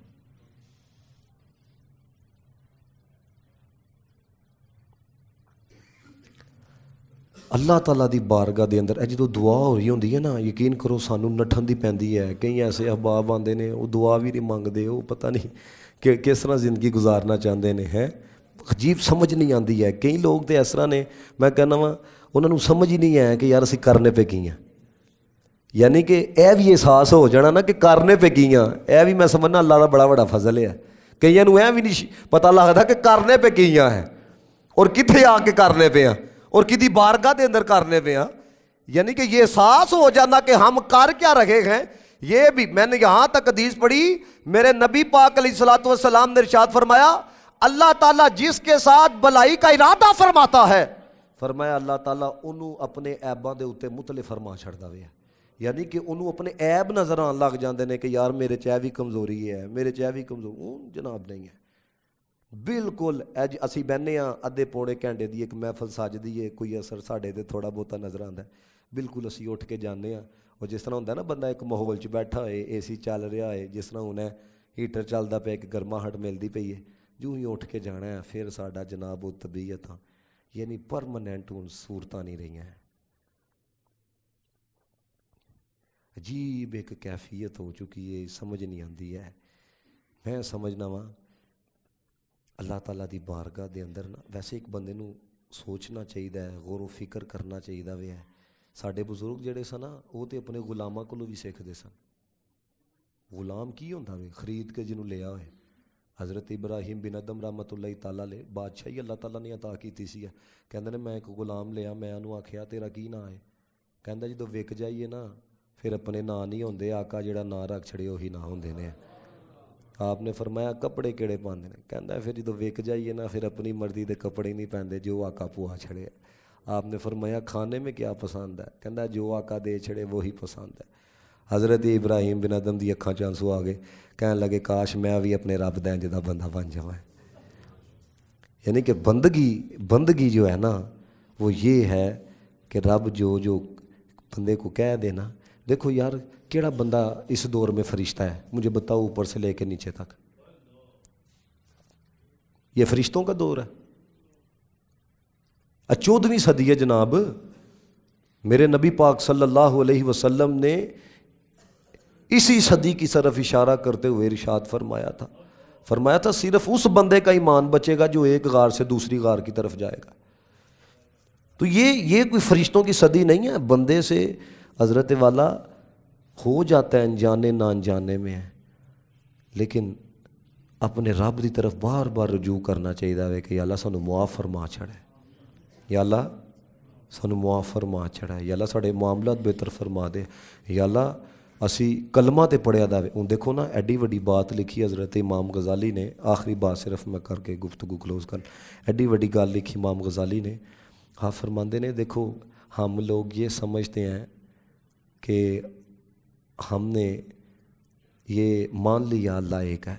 اللہ تعالیٰ دی بارگاہ دے اندر جدوں دعا ہو رہی ہوندی ہے نا، یقین کرو سانوں نٹھن دی پیندی ہے. کئی ایسے احباب آندے نے وہ دعا بھی نہیں منگدے، وہ پتہ نہیں کہ کس طرح زندگی گزارنا چاہتے ہیں. عجیب سمجھ نہیں آتی ہے. کئی لوگ تو اس طرح نے، میں کہنا وا انہوں سمجھ ہی نہیں ہے کہ یار اسی کرنے پہ کی ہیں. یعنی کہ اے بھی احساس ہو جانا نا کہ کرنے پہ کی ہیں، اے بھی میں سمجھنا اللہ کا بڑا بڑا فضل ہے. کئیوں اے بھی نہیں پتہ لگتا کہ کرنے پہ کی ہیں اور کتنے آ کے کرنے پہ ہیں اور کدی بارگاہ دے اندر کرنے پہ ہیں. یعنی کہ یہ احساس ہو جانا کہ ہم کر کیا رہے ہیں. یہ بھی میں نے یہاں تک حدیث پڑھی، میرے نبی پاک علیہ الصلوۃ والسلام نے ارشاد فرمایا اللہ تعالیٰ جس کے ساتھ بھلائی کا ارادہ فرماتا ہے، فرمایا اللہ تعالیٰ انہوں اپنے عیباں دے اوتے مطلع فرما چھڑدا وے. یعنی کہ انہوں اپنے عیب نظر آن لگ جاندے نے کہ یار میرے چ بھی کمزوری ہے، میرے چ بھی کمزور. جناب نہیں ہے بالکل. اج اسی بہنے ہاں ادھے پونے گھنٹے دی ایک محفل سجدی ہے، کوئی اثر ساڈے تے تھوڑا بہتا نظر آندا ہے. بالکل اسی اٹھ کے جانے ہاں. اور جس طرح ہوندا ہے نا بندہ ایک ماحول چ بیٹھا ہوئے، اے سی چل رہا ہے، جس طرح ہونا ہے ہیٹر چلدا پیا، ایک گرماہٹ ملدی پئی ہے، جو ہی اٹھ کے جانا ہے. پھر ساڈا جناب وہ طبیعت یعنی پرماننٹ ہن صورتاں نہیں رہی ہیں. عجیب ایک کیفیت ہو چکی ہے، سمجھ نہیں آتی ہے. میں سمجھنا وا اللہ تعالیٰ دی بارگاہ دے اندر نا ویسے ایک بندے نو سوچنا چاہیے، غور و فکر کرنا چاہیے وے. ساڈے بزرگ جڑے سن نا وہ تو اپنے غلاماں کولوں بھی سیکھدے سن. غلام کی ہوندا وے؟ خرید کے جنوں لیا ہوئے. حضرت ابراہیم بن ادم رحمت اللہ تعالیٰ علیہ بادشاہی اللہ تعالیٰ نے عطا ਕੀਤੀ ਸੀ ਕਹਿੰਦੇ ਨੇ ਮੈਂ ਇੱਕ ਗੁਲਾਮ ਲਿਆ ਮੈਂ ਉਹਨੂੰ ਆਖਿਆ ਤੇਰਾ ਕੀ ਨਾਂ ਹੈ ਕਹਿੰਦਾ ਜਦੋਂ ਵਿਕ ਜਾਈਏ ਨਾ ਫਿਰ ਆਪਣੇ ਨਾਂ ਨਹੀਂ ਹੁੰਦੇ ਆਕਾ ਜਿਹੜਾ ਨਾਂ ਰੱਖ ਛੜੇ ਉਹੀ ਨਾਂ ਹੁੰਦੇ ਨੇ آپ نے فرمایا کپڑے کہڑے پاندے نے کہندا ہے پھر جدوں وک جائیے نا پھر اپنی مرضی دے کپڑے نہیں پہنتے جو آقا پوا چھڑے آپ نے فرمایا کھانے میں کیا پسند ہے کہندا ہے جو آقا دے چھڑے وہی پسند ہے حضرت ابراہیم بن ادم دی اکھاں چ آنسو آ گئے کہن لگے کاش میں بھی اپنے رب دا جدا بندہ بن جاواں یعنی کہ بندگی جو ہے نا وہ یہ ہے کہ رب جو بندے کو کہہ دے نا دیکھو یار کیڑا بندہ اس دور میں فرشتہ ہے مجھے بتاؤ اوپر سے لے کے نیچے تک یہ فرشتوں کا دور ہے 14ویں صدی ہے جناب میرے نبی پاک صلی اللہ علیہ وسلم نے اسی صدی کی طرف اشارہ کرتے ہوئے ارشاد فرمایا تھا صرف اس بندے کا ایمان بچے گا جو ایک غار سے دوسری غار کی طرف جائے گا تو یہ کوئی فرشتوں کی صدی نہیں ہے بندے سے حضرت والا ہو جاتا ہے انجانے نہ انجانے میں ہے لیکن اپنے رب دی طرف بار بار رجوع کرنا چاہیے کہ یا اللہ سانو معاف فرما چھڑے یا اللہ سانو معاف فرما چھڑے یا اللہ ساڑے معاملات بہتر فرما دے یا اللہ اسی کلمہ تے پڑھیا داوے ان دیکھو نا ایڈی وڈی بات لکھی حضرت امام غزالی نے آخری بات صرف میں کر کے گفتگو کلوز کر ایڈی وڈی گال لکھی امام غزالی نے ہاں فرماندے نے دیکھو ہم لوگ یہ سمجھتے ہیں کہ ہم نے یہ مان لیا اللہ ایک ہے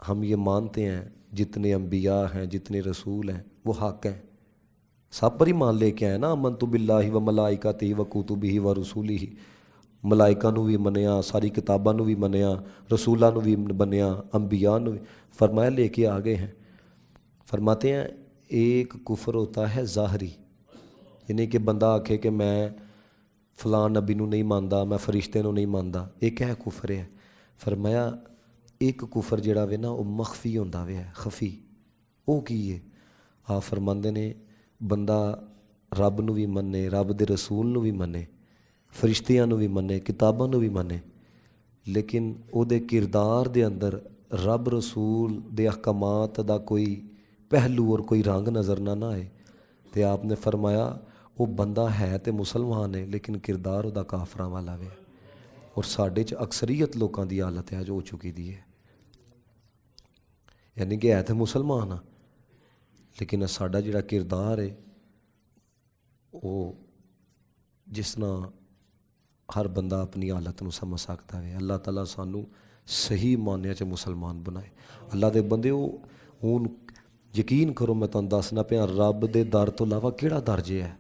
ہم یہ مانتے ہیں جتنے انبیاء ہیں جتنے رسول ہیں وہ حق ہیں سب پر ہی مان لے کے آئے نا آمنت باللہ و ملائکتہ و کتبہ و رسولہ ملائکہ نو بھی منیا ساری کتاباں نو بھی منیا رسولاں نو بھی منیا انبیاء نو بھی فرمایا لے کے آگے ہیں فرماتے ہیں ایک کفر ہوتا ہے ظاہری یعنی کہ بندہ آکھے کہ میں فلاں نبی نو نہیں ماندا میں فرشتے نو نہیں ماندا ایک ہے کفر ہے فرمایا ایک کفر جڑا وے نا وہ مخفی ہوندا وے خفی وہ کی ہے آپ فرماندے نے بندہ رب نو بھی منے رب دے رسول نو بھی منے فرشتیاں نو بھی منے کتاباں نو بھی منے لیکن او دے کردار دے اندر رب رسول دے احکامات دا کوئی پہلو اور کوئی رنگ نظر نہ آئے تے آپ نے فرمایا وہ بندہ ہے تے مسلمان ہے لیکن کردار دا کافراں والا وے اور ساڈے چ اکثریت لوکاں دی حالت ہے جو ہو چکی دی ہے یعنی کہ ہے تے مسلمان ہاں لیکن ساڈا جڑا کردار ہے وہ جس طرح ہر بندہ اپنی حالت نو سمجھ سکتا ہے اللہ تعالیٰ سانو صحیح ماننے چ مسلمان بنائے اللہ دے بندے ہوں یقین کرو میں تمہیں دسنا پیا رب دے در تو علاوہ کیڑا در جے ہے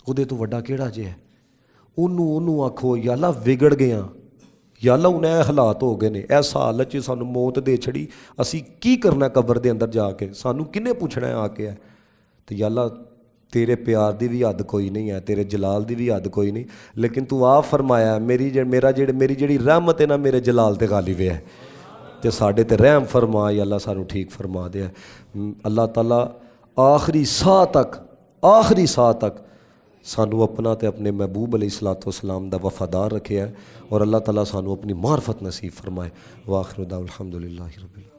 وہ تو وڈا کیڑا جے ہے انہوں آکھو یا اللہ وگڑ گیا یا اللہ انہیں حالات ہو گئے نے ایسا حالت چ سانو موت دے چھڑی اسی کی کرنا قبر دے اندر جا کے سانو کنے پوچھنا ہے آ کے ہے تو یا اللہ تیرے پیار دی بھی حد کوئی نہیں ہے تیرے جلال دی بھی حد کوئی نہیں لیکن تو آپ فرمایا میری جڑی رحمت ہے نا میرے جلال تے غالب ہے تے ساڈے تے رحم فرما یا اللہ سانو ٹھیک فرما دے اللہ تعالیٰ آخری ساہ تک سانو اپنا تے اپنے محبوب علیہ الصلوۃ والسلام دا وفادار رکھے ہے اور اللہ تعالیٰ سانو اپنی معرفت نصیب فرمائے وآخر دعوانا الحمدللہ رب العالمین.